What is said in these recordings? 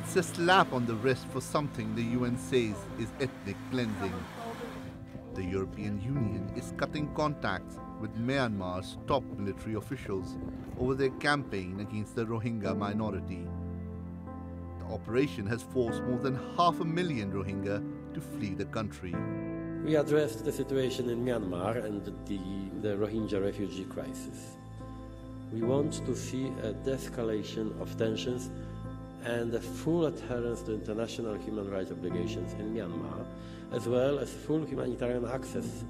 It's a slap on the wrist for something the UN says is ethnic cleansing. The European Union is cutting contacts with Myanmar's top military officials over their campaign against the Rohingya minority. The operation has forced more than 500,000 Rohingya to flee the country. We addressed the situation in Myanmar and the Rohingya refugee crisis. We want to see a de-escalation of tensions and a full adherence to international human rights obligations in Myanmar, as well as full humanitarian access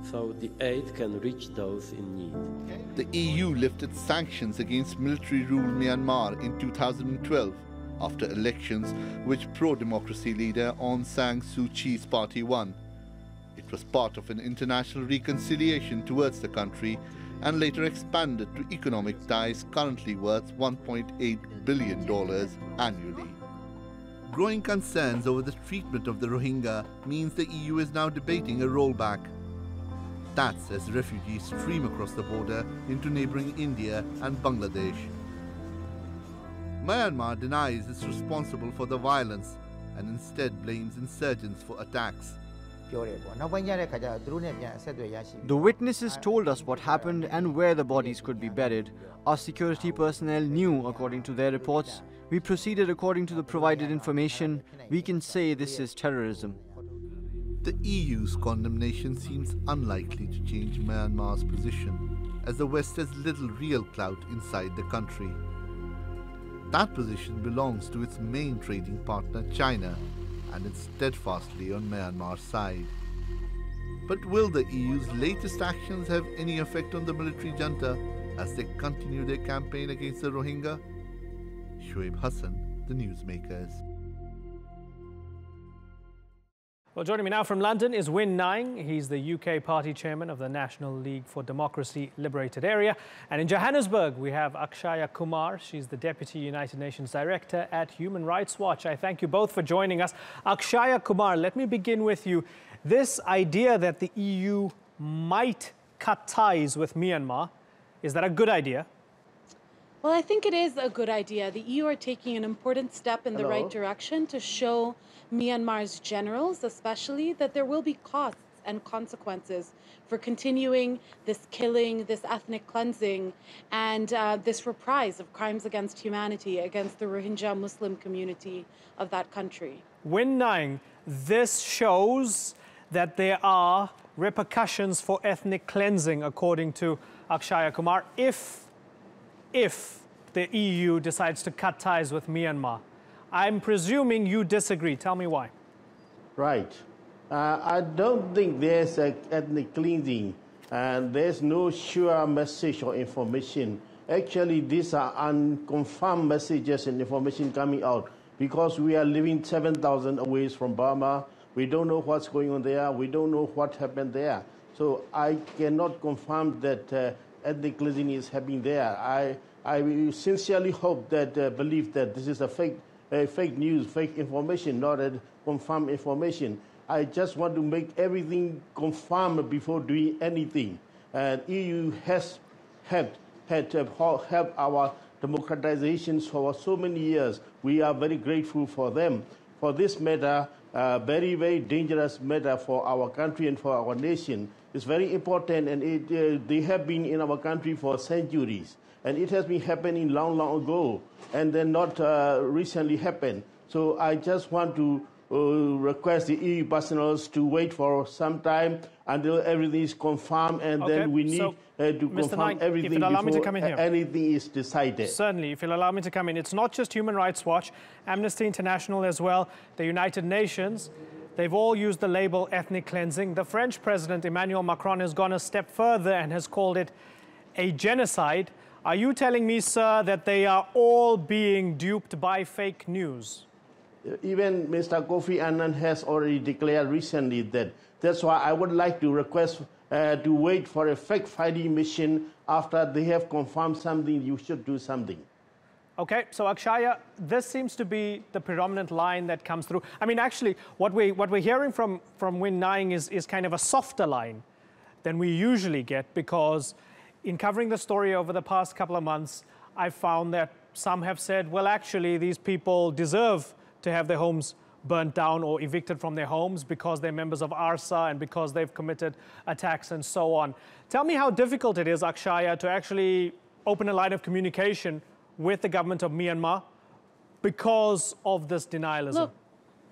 so the aid can reach those in need. The EU lifted sanctions against military-ruled Myanmar in 2012 after elections which pro-democracy leader Aung San Suu Kyi's party won. It was part of an international reconciliation towards the country and later expanded to economic ties currently worth $1.8 billion annually. Growing concerns over the treatment of the Rohingya means the EU is now debating a rollback. That's as refugees stream across the border into neighbouring India and Bangladesh. Myanmar denies it's responsible for the violence and instead blames insurgents for attacks. The witnesses told us what happened and where the bodies could be buried. Our security personnel knew according to their reports. We proceeded according to the provided information. We can say this is terrorism. The EU's condemnation seems unlikely to change Myanmar's position, as the West has little real clout inside the country. That position belongs to its main trading partner, China, and it's steadfastly on Myanmar's side. But will the EU's latest actions have any effect on the military junta as they continue their campaign against the Rohingya? Shoaib Hassan, the Newsmakers. Well, joining me now from London is Win Naing. He's the UK party chairman of the National League for Democracy Liberated Area. And in Johannesburg, we have Akshaya Kumar. She's the Deputy United Nations Director at Human Rights Watch. I thank you both for joining us. Akshaya Kumar, let me begin with you. This idea that the EU might cut ties with Myanmar, is that a good idea? Well, I think it is a good idea. The EU are taking an important step in the right direction to show Myanmar's generals, especially, that there will be costs and consequences for continuing this killing, this ethnic cleansing, and this reprise of crimes against humanity against the Rohingya Muslim community of that country. Win Naing, this shows that there are repercussions for ethnic cleansing, according to Akshaya Kumar, if the EU decides to cut ties with Myanmar. I'm presuming you disagree. Tell me why. Right. I don't think there's ethnic cleansing, and there's no sure message or information. Actually, these are unconfirmed messages and information coming out because we are living 7,000 away from Burma. We don't know what's going on there. We don't know what happened there. So I cannot confirm that ethnic cleansing is happening there. I sincerely hope that, believe that this is a fake news, fake information, not a confirmed information. I just want to make everything confirmed before doing anything. And EU has helped our democratizations for so many years. We are very grateful for them. For this matter, very, very dangerous matter for our country and for our nation. It's very important, and they have been in our country for centuries. And it has been happening long, long ago, and then not recently happened. So I just want to request the EU personnel to wait for some time until everything is confirmed, and then we need to confirm everything before anything is decided. Certainly, if you'll allow me to come in. It's not just Human Rights Watch, Amnesty International as well, the United Nations. They've all used the label ethnic cleansing. The French President Emmanuel Macron has gone a step further and has called it a genocide. Are you telling me, sir, that they are all being duped by fake news? Even Mr. Kofi Annan has already declared recently that. That's why I would like to request to wait for a fact-finding mission after they have confirmed something, you should do something. Okay, so Akshaya, this seems to be the predominant line that comes through. I mean, actually, what we're hearing from Win Naing is kind of a softer line than we usually get, because in covering the story over the past couple of months, I've found that some have said, well, actually, these people deserve to have their homes burnt down or evicted from their homes because they're members of ARSA and because they've committed attacks and so on. Tell me how difficult it is, Akshaya, to actually open a line of communication with the government of Myanmar because of this denialism. Look,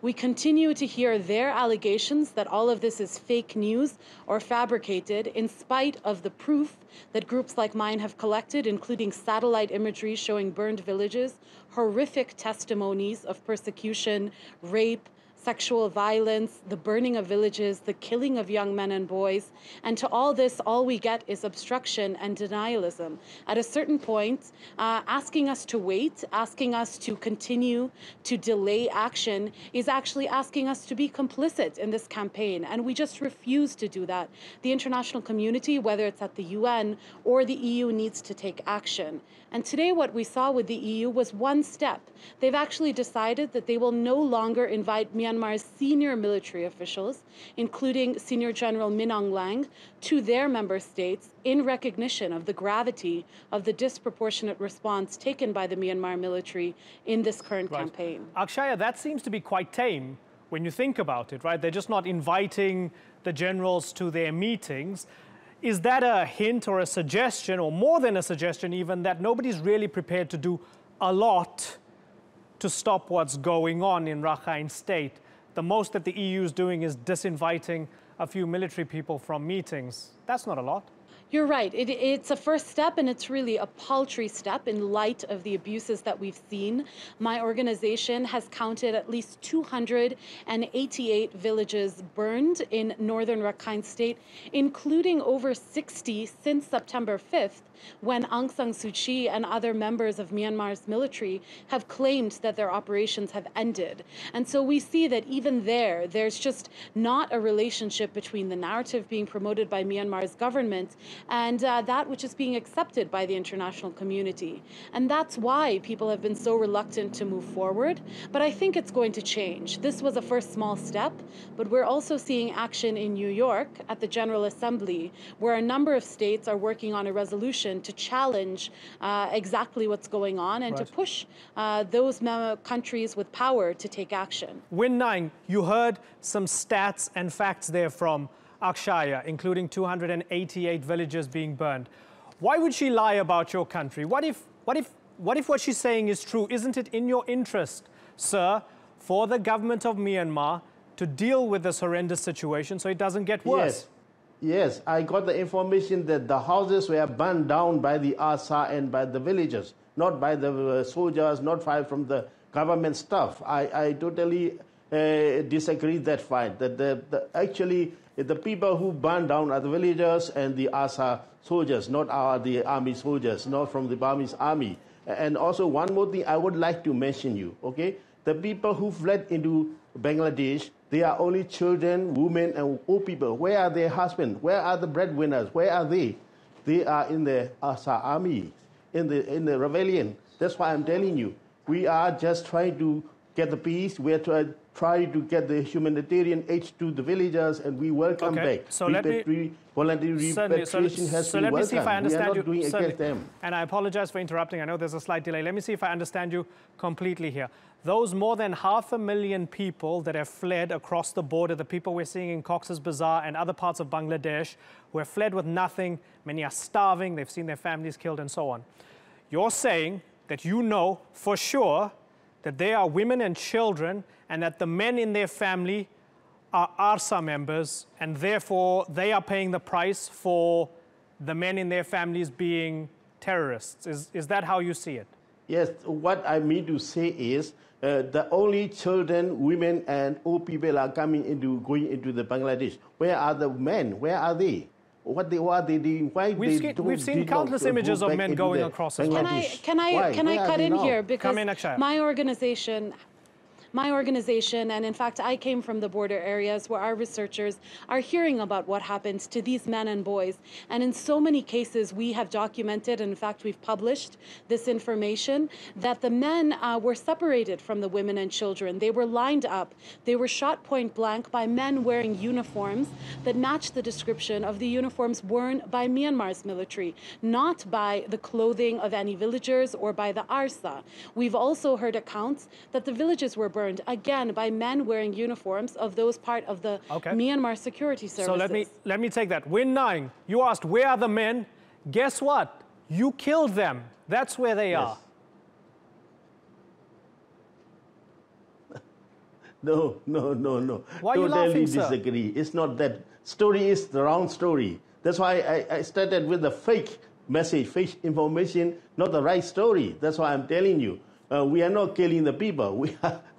we continue to hear their allegations that all of this is fake news or fabricated, in spite of the proof that groups like mine have collected, including satellite imagery showing burned villages, horrific testimonies of persecution, rape, sexual violence, the burning of villages, the killing of young men and boys. And to all this, all we get is obstruction and denialism. At a certain point, asking us to wait, asking us to continue to delay action is actually asking us to be complicit in this campaign. And we just refuse to do that. The international community, whether it's at the UN or the EU, needs to take action. And today what we saw with the EU was one step. They've actually decided that they will no longer invite Myanmar's senior military officials, including Senior General Min Aung Hlaing, to their member states in recognition of the gravity of the disproportionate response taken by the Myanmar military in this current campaign. Akshaya, that seems to be quite tame when you think about it, right? They're just not inviting the generals to their meetings. Is that a hint or a suggestion, or more than a suggestion even, that nobody's really prepared to do a lot to stop what's going on in Rakhine State? The most that the EU is doing is disinviting a few military people from meetings. That's not a lot. You're right. It's a first step, and it's really a paltry step in light of the abuses that we've seen. My organization has counted at least 288 villages burned in northern Rakhine State, including over 60 since September 5th, when Aung San Suu Kyi and other members of Myanmar's military have claimed that their operations have ended. And so we see that even there's just not a relationship between the narrative being promoted by Myanmar's government and that which is being accepted by the international community. And that's why people have been so reluctant to move forward. But I think it's going to change. This was a first small step, but we're also seeing action in New York at the General Assembly, where a number of states are working on a resolution to challenge exactly what's going on and to push those countries with power to take action. Win 9, you heard some stats and facts there from Akshaya, including 288 villages being burned. Why would she lie about your country? What if what she's saying is true? Isn't it in your interest, sir, for the government of Myanmar to deal with this horrendous situation so it doesn't get worse? Yes, I got the information that the houses were burned down by the ARSA and by the villagers, not by the soldiers, not from the government staff. I totally disagree that fact, that actually the people who burned down are the villagers and the ARSA soldiers, not the army soldiers, not from the Burmese army. And also one more thing I would like to mention you, okay? The people who fled into Bangladesh, they are only children, women, and old people. Where are their husbands? Where are the breadwinners? Where are they? They are in the ARSA army, in the rebellion. That's why I'm telling you. We are just trying to get the peace. We are trying to get the humanitarian aid to the villagers, and we welcome back. So voluntary repatriation has to be welcomed. Let me see if I understand you. We are not doing against them. And I apologize for interrupting. I know there's a slight delay. Let me see if I understand you completely here. Those more than 500,000 people that have fled across the border, the people we're seeing in Cox's Bazar and other parts of Bangladesh, who have fled with nothing, many are starving, they've seen their families killed and so on. You're saying that you know for sure that they are women and children and that the men in their family are ARSA members and therefore they are paying the price for the men in their families being terrorists. Is that how you see it? Yes, what I mean to say is the only children, women, and old people are going into the Bangladesh. Where are the men? Where are they? What are they doing? Why we've seen countless images of men going across as well. Can I cut in here? Because my organization, and in fact, I came from the border areas where our researchers are hearing about what happens to these men and boys. And in so many cases, we have documented, and in fact, we've published this information, that the men were separated from the women and children. They were lined up. They were shot point blank by men wearing uniforms that matched the description of the uniforms worn by Myanmar's military, not by the clothing of any villagers or by the ARSA. We've also heard accounts that the villages were burned, again, by men wearing uniforms of those part of the Myanmar security services. So let me take that. Win 9, you asked, where are the men? Guess what? You killed them. That's where they are. No. Why are you laughing, sir? Totally disagree. It's not that. Story is the wrong story. That's why I started with the fake message, fake information, not the right story. That's why I'm telling you. We are not killing the people.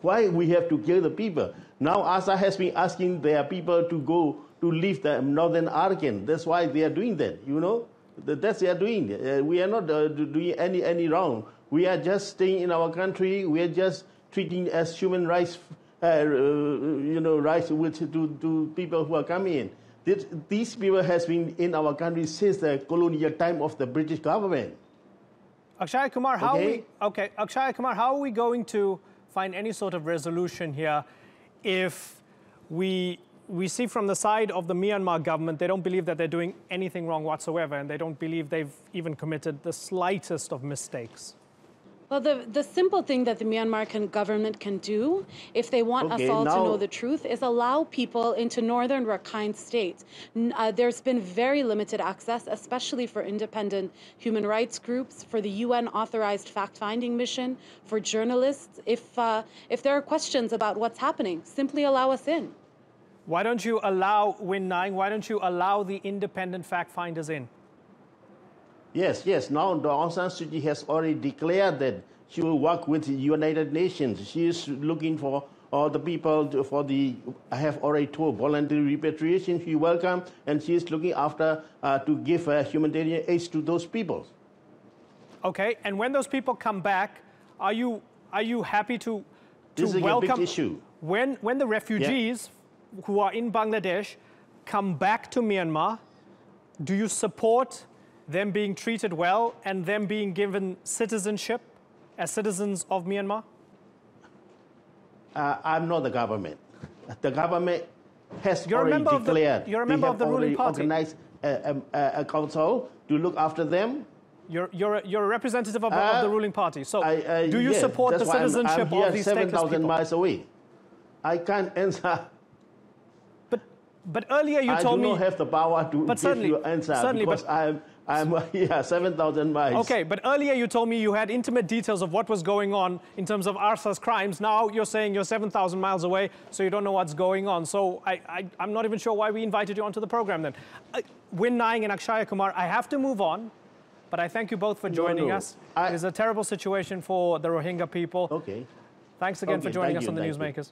Why we have to kill the people? Now ASA has been asking their people to go to leave the northern Arakan. That's why they are doing that, you know. That's they are doing. We are not doing any wrong. We are just staying in our country. We are just treating as human rights, rights to people who are coming in. These people has been in our country since the colonial time of the British government. Akshaya Kumar, Akshaya Kumar, how are we going to find any sort of resolution here if we see from the side of the Myanmar government, they don't believe that they're doing anything wrong whatsoever, and they don't believe they've even committed the slightest of mistakes? Well, the simple thing that the Myanmar government can do, if they want us all to know the truth, is allow people into northern Rakhine State. There's been very limited access, especially for independent human rights groups, for the UN-authorized fact-finding mission, for journalists. If there are questions about what's happening, simply allow us in. Why don't you allow Win 9? Why don't you allow the independent fact-finders in? Yes. Now, Aung San Suu Kyi has already declared that she will work with the United Nations. She is looking for all the people I have already told, voluntary repatriation. She welcome, and she is looking after to give humanitarian aid to those people. Okay, and when those people come back, are you happy to this is welcome? A big issue. When the refugees who are in Bangladesh come back to Myanmar, do you support them being treated well and them being given citizenship as citizens of Myanmar? I'm not the government. The government has already declared. You're a member of the ruling party. Organized a council to look after them. You're a representative of the ruling party. So do you support the citizenship of these stateless people? 7,000 miles away. I can't answer. But earlier you told me... I do not have the power to give you an answer because I'm 7,000 miles. Okay, but earlier you told me you had intimate details of what was going on in terms of Arsa's crimes. Now you're saying you're 7,000 miles away, so you don't know what's going on. So I'm not even sure why we invited you onto the program then. Win 9 and Akshaya Kumar, I have to move on, but I thank you both for joining us. It is a terrible situation for the Rohingya people. Okay. Thanks again for joining us on the Newsmakers.